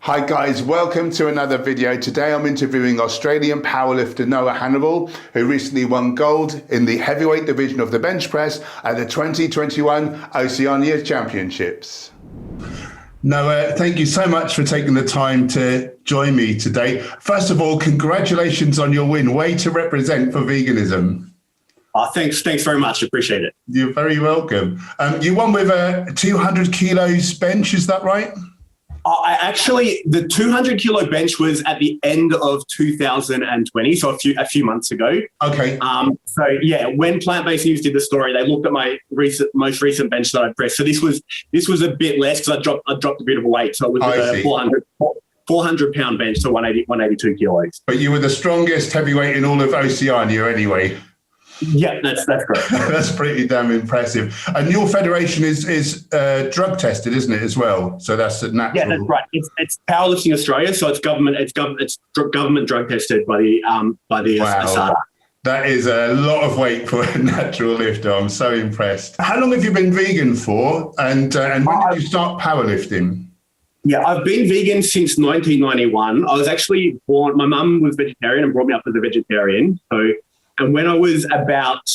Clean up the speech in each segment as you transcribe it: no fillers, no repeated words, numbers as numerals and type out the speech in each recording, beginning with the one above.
Hi guys, welcome to another video. Today I'm interviewing Australian powerlifter Noah Hannibal, who recently won gold in the heavyweight division of the bench press at the 2021 Oceania Championships. Noah, thank you so much for taking the time to join me today. First of all, congratulations on your win. Way to represent for veganism. Thanks very much. Appreciate it. You're very welcome. You won with a 200 kilos bench, is that right? The 200 kilo bench was at the end of 2020, so a few months ago. Okay. So yeah, when Plant Based News did the story, they looked at my most recent bench that I pressed. So this was a bit less because I dropped a bit of weight. So it was a 400 pound bench, so 182 kilos. But you were the strongest heavyweight in all of Oceania anyway. Yeah, that's correct. That's pretty damn impressive. And your federation is drug tested, isn't it, as well? So that's a natural. Yeah, that's right. It's Powerlifting Australia, so it's government drug tested by the ASADA. That is a lot of weight for a natural lifter. I'm so impressed. How long have you been vegan for? And when did you start powerlifting? Yeah, I've been vegan since 1991. I was actually born. My mum was vegetarian and brought me up as a vegetarian. And when I was about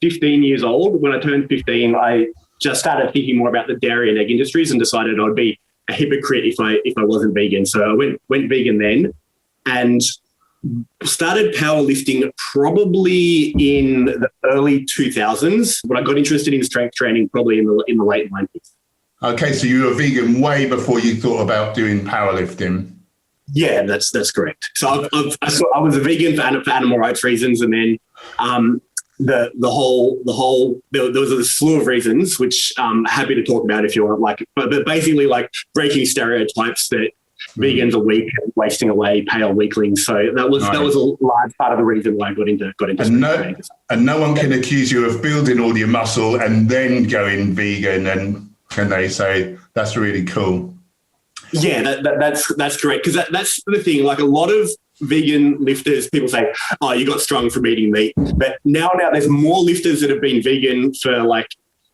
15 years old, when I turned 15, I just started thinking more about the dairy and egg industries and decided I'd be a hypocrite if I wasn't vegan. So I went vegan then and started powerlifting probably in the early 2000s. But I got interested in strength training probably in the late 90s. Okay, so you were vegan way before you thought about doing powerlifting. Yeah, that's correct. So I was a vegan for animal rights reasons, and then there was a slew of reasons which I'm happy to talk about if you want. But basically breaking stereotypes that vegans are weak and wasting away, pale weaklings. So that was a large part of the reason why I got into training. And no one can accuse you of building all your muscle and then going vegan, and can they say that's really cool? Yeah, that's correct. Because that's the thing. Like a lot of vegan lifters, people say, "Oh, you got strong from eating meat." But now there's more lifters that have been vegan for like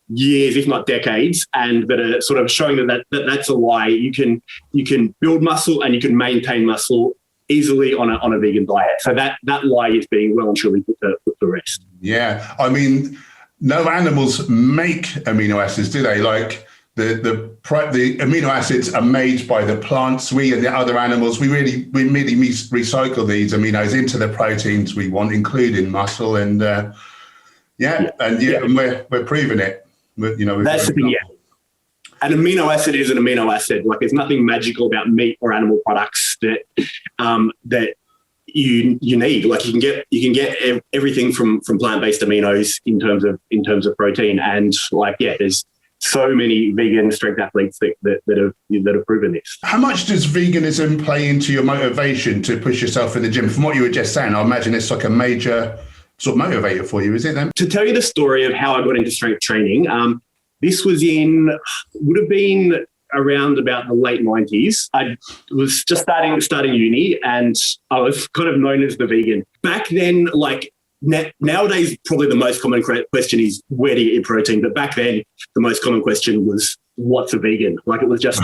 years, if not decades, and that are sort of showing that's a lie. You can build muscle and you can maintain muscle easily on a vegan diet. So that lie is being well and truly put to rest. Yeah, I mean, no animals make amino acids, do they? Like the amino acids are made by the plants. We and the other animals, we merely recycle these aminos into the proteins we want, including muscle. And and we're proving it. That's the thing. Yeah, an amino acid is an amino acid. Like there's nothing magical about meat or animal products that you need. Like you can get everything from plant-based aminos in terms of protein, and there's so many vegan strength athletes that have proven this. How much does veganism play into your motivation to push yourself in the gym? From what you were just saying, I imagine it's like a major sort of motivator for you, is it then? To tell you the story of how I got into strength training, this would have been around about the late 90s. I was just starting uni, and I was kind of known as the vegan. Back then, nowadays, probably the most common question is, where do you eat protein? But back then, the most common question was, what's a vegan? Like it was just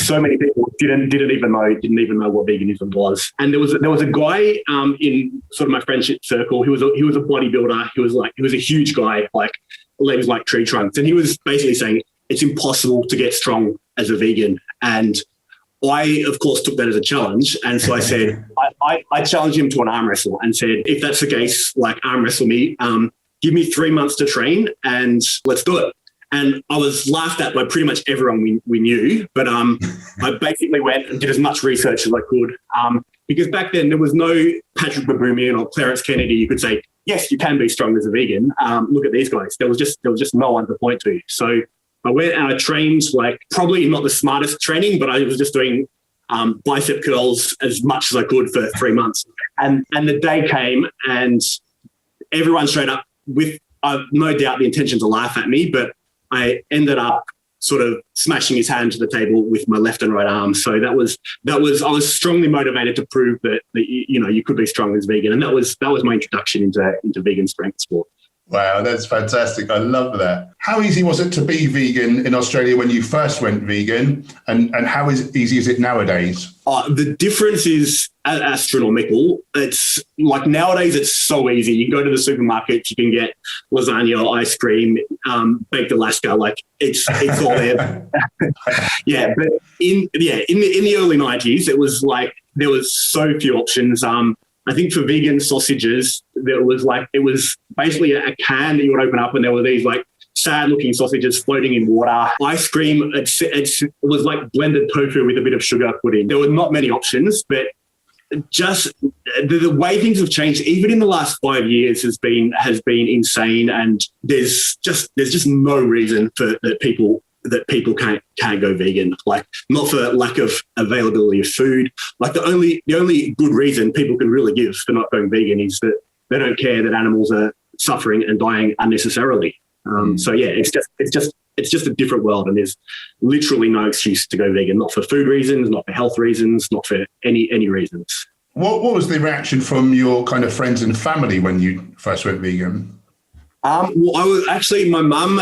so many people didn't even know what veganism was. And there was a guy in sort of my friendship circle. He was a bodybuilder. He was a huge guy, like legs like tree trunks. And he was basically saying it's impossible to get strong as a vegan. And I, of course, took that as a challenge. And so I said, I challenged him to an arm wrestle and said, if that's the case, arm wrestle me, give me 3 months to train and let's do it. And I was laughed at by pretty much everyone we knew. But I basically went and did as much research as I could because back then there was no Patrick Baboumian or Clarence Kennedy. You could say, yes, you can be strong as a vegan. Look at these guys. There was just no one to point to. So I went and I trained probably not the smartest training, but I was just doing bicep curls as much as I could for 3 months. And the day came and everyone straight up with no doubt the intention to laugh at me, but I ended up sort of smashing his hand to the table with my left and right arm. So that was I was strongly motivated to prove that you could be strong as vegan. And that was my introduction into vegan strength sport. Wow, that's fantastic. I love that. How easy was it to be vegan in Australia when you first went vegan? And how easy is it nowadays? The difference is astronomical. It's like nowadays it's so easy. You can go to the supermarket, you can get lasagna, ice cream, baked Alaska. Like it's all there. Yeah, but in the early 90s, it was like there was so few options. I think for vegan sausages, it was basically a can that you would open up, and there were these like sad-looking sausages floating in water. Ice cream, it was like blended tofu with a bit of sugar put in. There were not many options, but just the way things have changed, even in the last 5 years, has been insane. And there's just no reason that people can't go vegan. Like, not for lack of availability of food. Like the only good reason people can really give for not going vegan is that they don't care that animals are suffering and dying unnecessarily. So yeah, it's just a different world, and there's literally no excuse to go vegan. Not for food reasons, not for health reasons, not for any reasons. What was the reaction from your kind of friends and family when you first went vegan? Well, my mum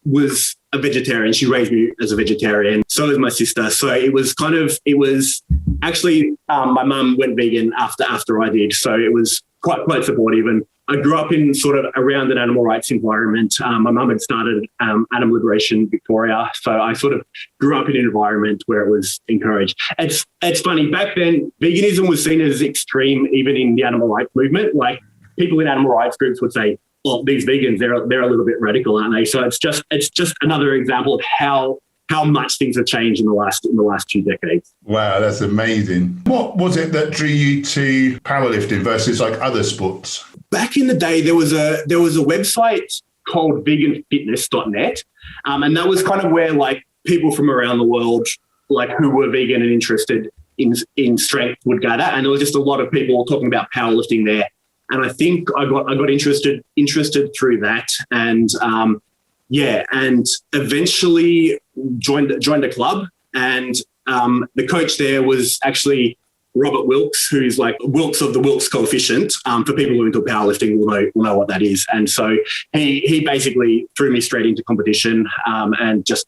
was a vegetarian. She raised me as a vegetarian. So was my sister. So it was actually my mum went vegan after I did. So it was quite supportive. And I grew up in sort of around an animal rights environment. My mum had started Animal Liberation Victoria. So I sort of grew up in an environment where it was encouraged. It's funny, back then, veganism was seen as extreme, even in the animal rights movement. Like, people in animal rights groups would say, "Oh, these vegans, they're a little bit radical, aren't they?" So it's just another example of how much things have changed in the last 2 decades. Wow, that's amazing. What was it that drew you to powerlifting versus like other sports? Back in the day, there was a website called veganfitness.net, and that was kind of where like people from around the world, like who were vegan and interested in strength, would gather, and there was just a lot of people talking about powerlifting there. And I think I got interested through that, and and eventually joined a club, and the coach there was actually Robert Wilkes, who's like Wilkes of the Wilkes coefficient. For people who are into powerlifting will know what that is. And so he basically threw me straight into competition, and just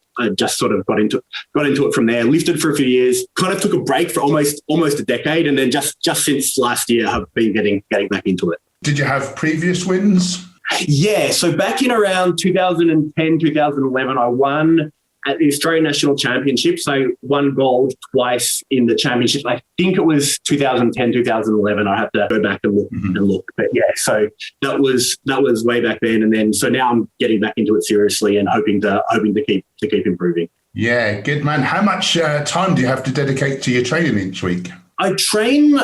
sort of got into it from there. Lifted for a few years, kind of took a break for almost a decade, and then just since last year have been getting back into it. Did you have previous wins? Yeah, so back in around 2010, 2011, I won at the Australian National Championships. I won gold twice in the championships. I think it was 2010, 2011. I have to go back and look. But yeah, so that was way back then. And then so now I'm getting back into it seriously and hoping to keep improving. Yeah, good man. How much time do you have to dedicate to your training each week? I train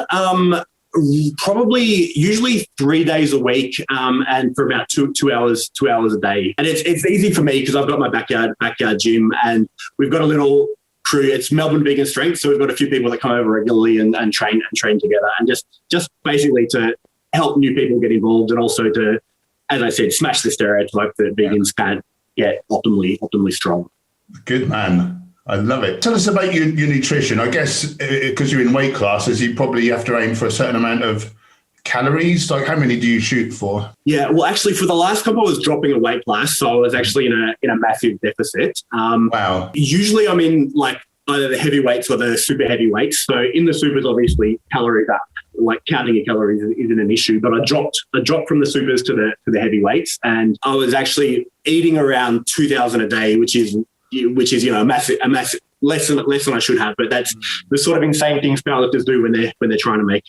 usually 3 days a week, and for about two hours a day. And it's easy for me because I've got my backyard gym, and we've got a little crew. It's Melbourne Vegan Strength, so we've got a few people that come over regularly and train together, and just basically to help new people get involved, and also to, as I said, smash the stereotype that vegans can't get optimally strong. Good man. I love it. Tell us about your nutrition. I guess because you're in weight classes, you probably have to aim for a certain amount of calories. Like, how many do you shoot for? Yeah, well, actually, for the last couple, I was dropping a weight class, so I was actually in a massive deficit. Wow. Usually, I'm in like either the heavyweights or the super heavyweights. So in the supers, obviously, calories up. Like, counting your calories isn't an issue, but I dropped from the supers to the heavyweights, and I was actually eating around 2,000 a day, which is a massive less than I should have, but that's the sort of insane things powerlifters do when they're trying to make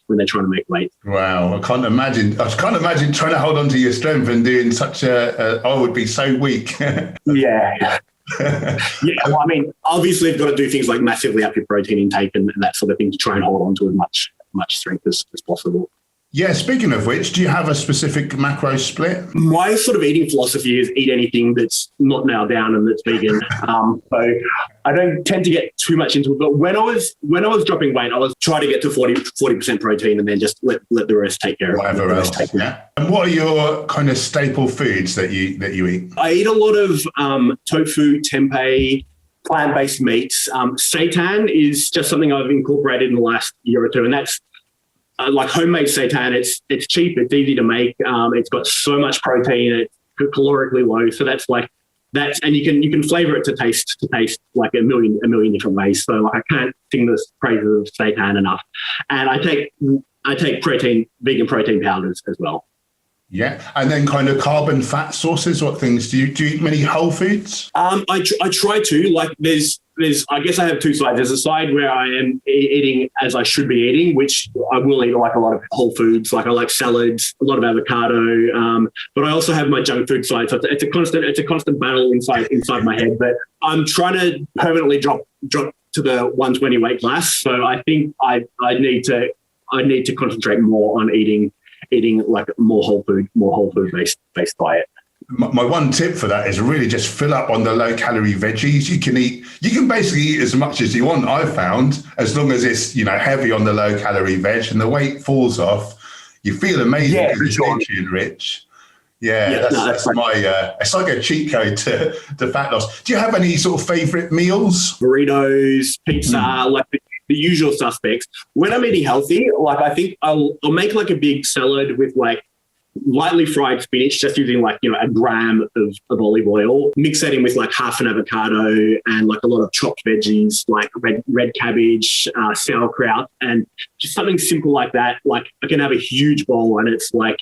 weight. Wow, I can't imagine trying to hold on to your strength and doing such I would be so weak. Yeah. Well, I mean, obviously, you've got to do things like massively up your protein intake and that sort of thing to try and hold on to as much strength as possible. Yeah, speaking of which, do you have a specific macro split? My sort of eating philosophy is eat anything that's not nailed down and that's vegan. So I don't tend to get too much into it. But when I was dropping weight, I was trying to get to 40% protein and then just let the rest take care of it. Whatever else. Yeah. And what are your kind of staple foods that you eat? I eat a lot of tofu, tempeh, plant-based meats. Seitan is just something I've incorporated in the last year or two, and that's like homemade seitan. It's cheap, it's easy to make. It's got so much protein, it's calorically low. So and you can flavor it to taste like a million different ways. So like I can't sing the praises of seitan enough. And I take vegan protein powders as well. Yeah, and then kind of carb and fat sources. What things do you eat? Many whole foods? I try to. Like there's I guess I have two sides. There's a side where I am eating as I should be eating, which I will eat like a lot of whole foods. Like I like salads, a lot of avocado. But I also have my junk food side. So it's a constant battle inside my head. But I'm trying to permanently drop to the 120 weight class. So I think I need to concentrate more on eating like more whole food based diet. My one tip for that is really just fill up on the low calorie veggies. You can basically eat as much as you want, I've found, as long as it's, heavy on the low calorie veg and the weight falls off. You feel amazing because it's nutrient rich. That's my, it's like a cheat code to fat loss. Do you have any sort of favorite meals? Burritos, pizza, like the usual suspects. When I'm eating healthy, like I think I'll make like a big salad with like lightly fried spinach, just using like, a gram of olive oil, mix that in with like half an avocado and like a lot of chopped veggies, like red cabbage, sauerkraut, and just something simple like that. Like I can have a huge bowl and it's like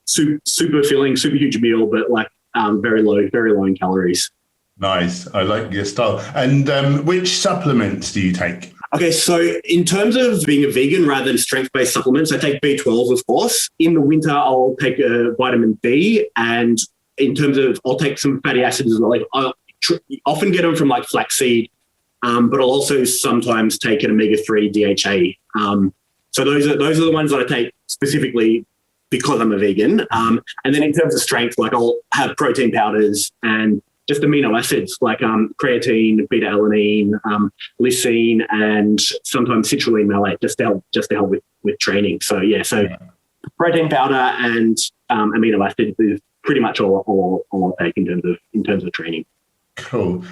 super filling, super huge meal, but like very low in calories. Nice. I like your style. And which supplements do you take? Okay, so in terms of being a vegan rather than strength-based supplements, I take B12, of course. In the winter, I'll take a vitamin D, and in terms of, I'll take some fatty acids as well. Like I often get them from like flaxseed, but I'll also sometimes take an omega-3 DHA. So those are the ones that I take specifically because I'm a vegan. And then in terms of strength, like I'll have protein powders and just amino acids like creatine, beta-alanine, lysine, and sometimes citrulline malate just to help with training. So protein powder and amino acids is pretty much all I take in terms of training. Cool.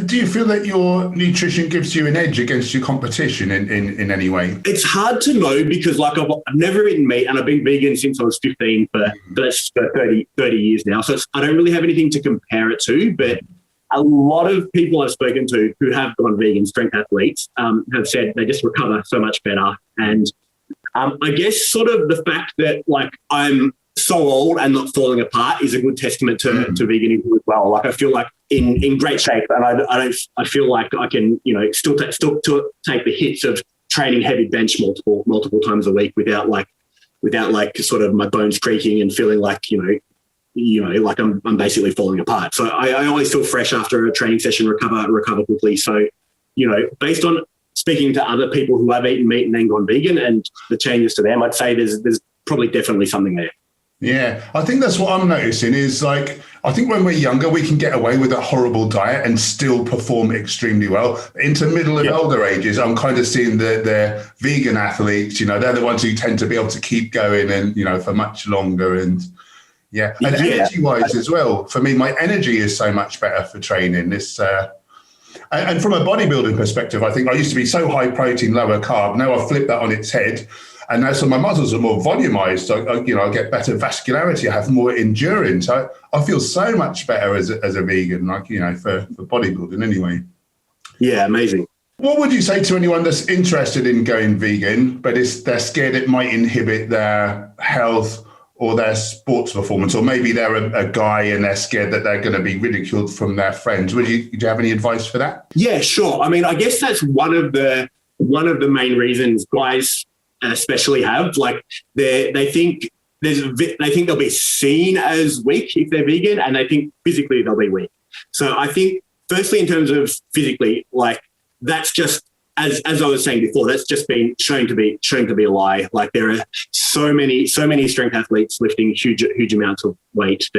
Do you feel that your nutrition gives you an edge against your competition in any way? It's hard to know because like I've never eaten meat and I've been vegan since I was 15 for 30 years now. So I don't really have anything to compare it to, but a lot of people I've spoken to who have gone vegan, strength athletes, have said they just recover so much better. And I guess sort of the fact that like I'm so old and not falling apart is a good testament to veganism as well. Like I feel like in great shape, and I feel like I can still take the hits of training heavy bench multiple times a week without sort of my bones creaking and feeling like like I'm basically falling apart. So I always feel fresh after a training session, recover quickly. So based on speaking to other people who have eaten meat and then gone vegan and the changes to them, I'd say there's probably definitely something there. Yeah, I think that's what I'm noticing is like, I think when we're younger, we can get away with a horrible diet and still perform extremely well. Into middle and older ages, I'm kind of seeing the vegan athletes, they're the ones who tend to be able to keep going and, for much longer. And energy wise as well. For me, my energy is so much better for training. This, and from a bodybuilding perspective, I think I used to be so high protein, lower carb. Now I've flipped that on its head. And now so my muscles are more volumized. I get better vascularity. I have more endurance. I feel so much better as a vegan, for bodybuilding anyway. Yeah, amazing. What would you say to anyone that's interested in going vegan, but they're scared it might inhibit their health or their sports performance, or maybe they're a guy and they're scared that they're going to be ridiculed from their friends? Do you have any advice for that? Yeah, sure. I mean, I guess that's one of the main reasons guys especially have, like they think they'll be seen as weak if they're vegan, and they think physically they'll be weak. So I think firstly, in terms of physically, like that's just as I was saying before, that's just been shown to be a lie. Like there are so many strength athletes lifting huge amounts of weight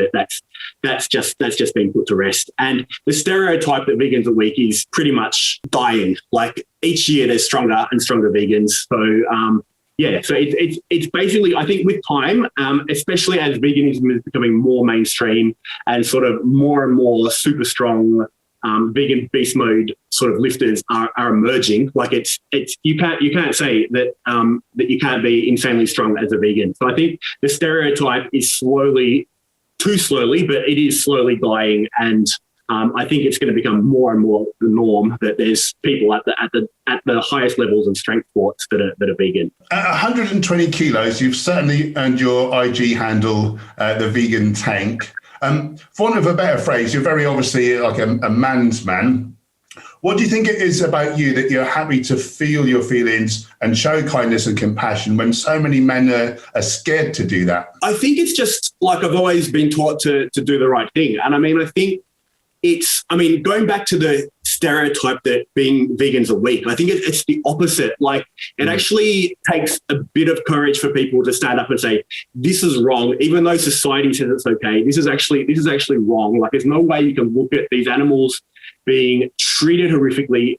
that's just been put to rest. And the stereotype that vegans are weak is pretty much dying. Like each year there's stronger and stronger vegans. So so it's basically, I think with time, especially as veganism is becoming more mainstream and sort of more and more super strong vegan beast mode sort of lifters are emerging. Like it's you can't say that that you can't be insanely strong as a vegan. So I think the stereotype is too slowly, but it is slowly dying, and I think it's going to become more and more the norm that there's people at the highest levels of strength sports that are vegan. At 120 kilos, you've certainly earned your IG handle, the Vegan Tank. For want of a better phrase, you're very obviously like a man's man. What do you think it is about you that you're happy to feel your feelings and show kindness and compassion when so many men are scared to do that? I think it's just like I've always been taught to do the right thing. And I think going back to the stereotype that being vegans are weak, I think it's the opposite. Like it actually takes a bit of courage for people to stand up and say, this is wrong, even though society says it's okay. This is actually wrong. Like there's no way you can look at these animals being treated horrifically,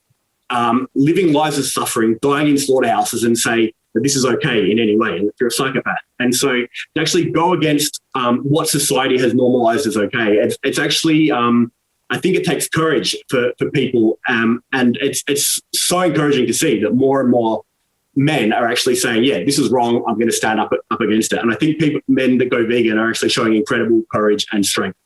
living lives of suffering, dying in slaughterhouses and say that this is okay in any way, and if you're a psychopath. And so to actually go against what society has normalized as okay, it's actually... I think it takes courage for people, and it's so encouraging to see that more and more men are actually saying, yeah, this is wrong, I'm going to stand up against it. And I think men that go vegan are actually showing incredible courage and strength.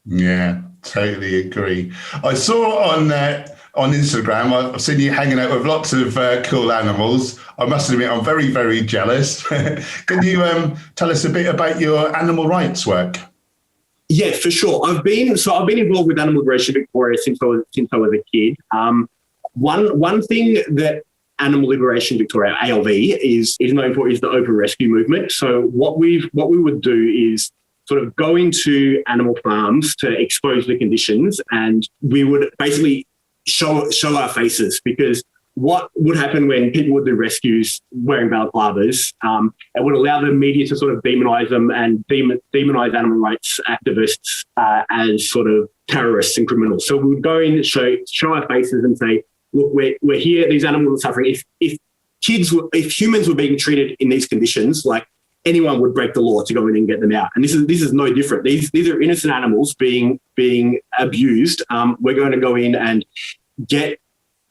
Yeah, totally agree. I saw on Instagram, I've seen you hanging out with lots of cool animals. I must admit, I'm very, very jealous. Can you tell us a bit about your animal rights work? Yeah, for sure. I've been involved with Animal Liberation Victoria since I was a kid. One thing that Animal Liberation Victoria (ALV) is known for is the open rescue movement. So what we would do is sort of go into animal farms to expose the conditions, and we would basically show our faces, because what would happen when people would do rescues wearing balaclavas, it would allow the media to sort of demonize them and demonize animal rights activists as sort of terrorists and criminals. So we would go in and show our faces and say, look, we're here, these animals are suffering. If humans were being treated in these conditions, like anyone would break the law to go in and get them out. And this is no different. These are innocent animals being abused. We're going to go in and get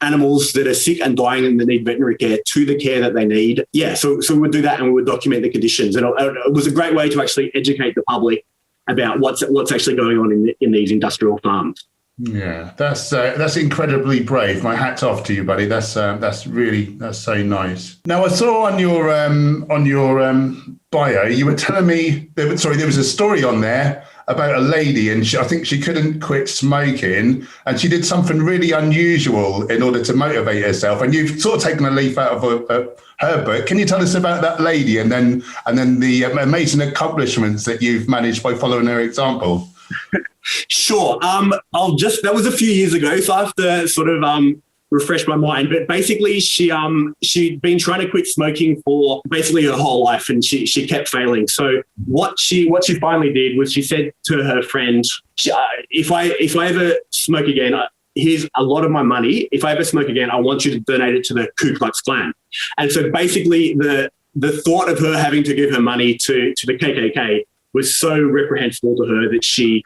animals that are sick and dying and that need veterinary care to the care that they need. Yeah, so we would do that, and we would document the conditions. And it was a great way to actually educate the public about what's actually going on in these industrial farms. Yeah, that's incredibly brave. My hat's off to you, buddy. That's so nice. Now, I saw on your bio, you were telling me there was a story on there about a lady, and I think she couldn't quit smoking, and she did something really unusual in order to motivate herself. And you've sort of taken a leaf out of her book. Can you tell us about that lady, and then the amazing accomplishments that you've managed by following her example? Sure. That was a few years ago, so I have to sort of refresh my mind. But basically, she'd been trying to quit smoking for basically her whole life, and she kept failing. So what she finally did was she said to her friend, if I ever smoke again, here's a lot of my money. If I ever smoke again, I want you to donate it to the Ku Klux Klan. And so basically, the thought of her having to give her money to the KKK was so reprehensible to her that she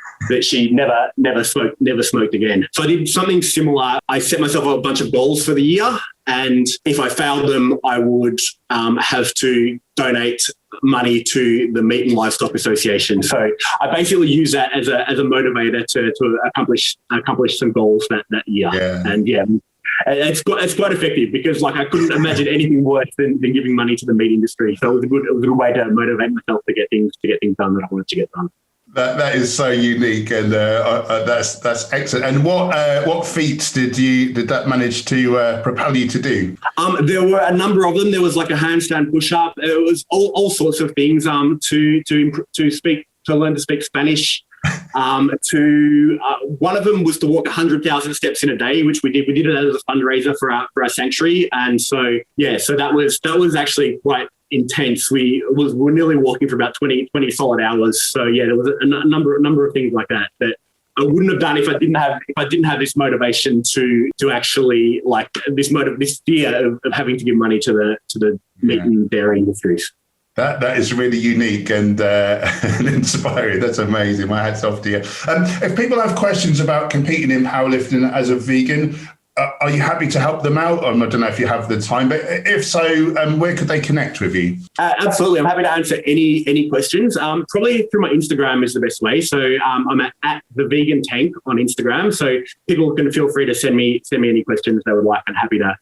never smoked again. So I did something similar. I set myself a bunch of goals for the year, and if I failed them, I would have to donate money to the Meat and Livestock Association. So I basically use that as a motivator to accomplish some goals that year. Yeah. And yeah. It's quite effective, because like I couldn't imagine anything worse than giving money to the meat industry. So it was a good way to motivate myself to get things done that I wanted to get done. That is so unique, and that's excellent. And what feats did that manage to propel you to do? There were a number of them. There was like a handstand push-up. It was all sorts of things. To learn to speak Spanish. One of them was to walk 100,000 steps in a day, which we did. We did it as a fundraiser for our sanctuary, and so that was actually quite intense. We were nearly walking for about 20 solid hours. So yeah, there was a number of things like that I wouldn't have done if I didn't have this motivation to actually like this fear of having to give money to the meat and dairy industries. That is really unique and inspiring. That's amazing. My hat's off to you. If people have questions about competing in powerlifting as a vegan, are you happy to help them out? I don't know if you have the time, but if so, where could they connect with you? Absolutely. I'm happy to answer any questions. Probably through my Instagram is the best way. So I'm at the Vegan Tank on Instagram. So people can feel free to send me any questions they would like, and happy to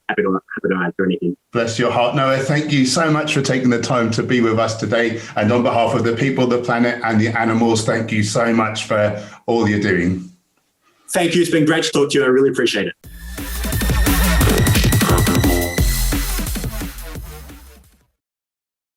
answer anything. Bless your heart, Noah. Thank you so much for taking the time to be with us today. And on behalf of the people, the planet, and the animals, thank you so much for all you're doing. Thank you. It's been great to talk to you. I really appreciate it.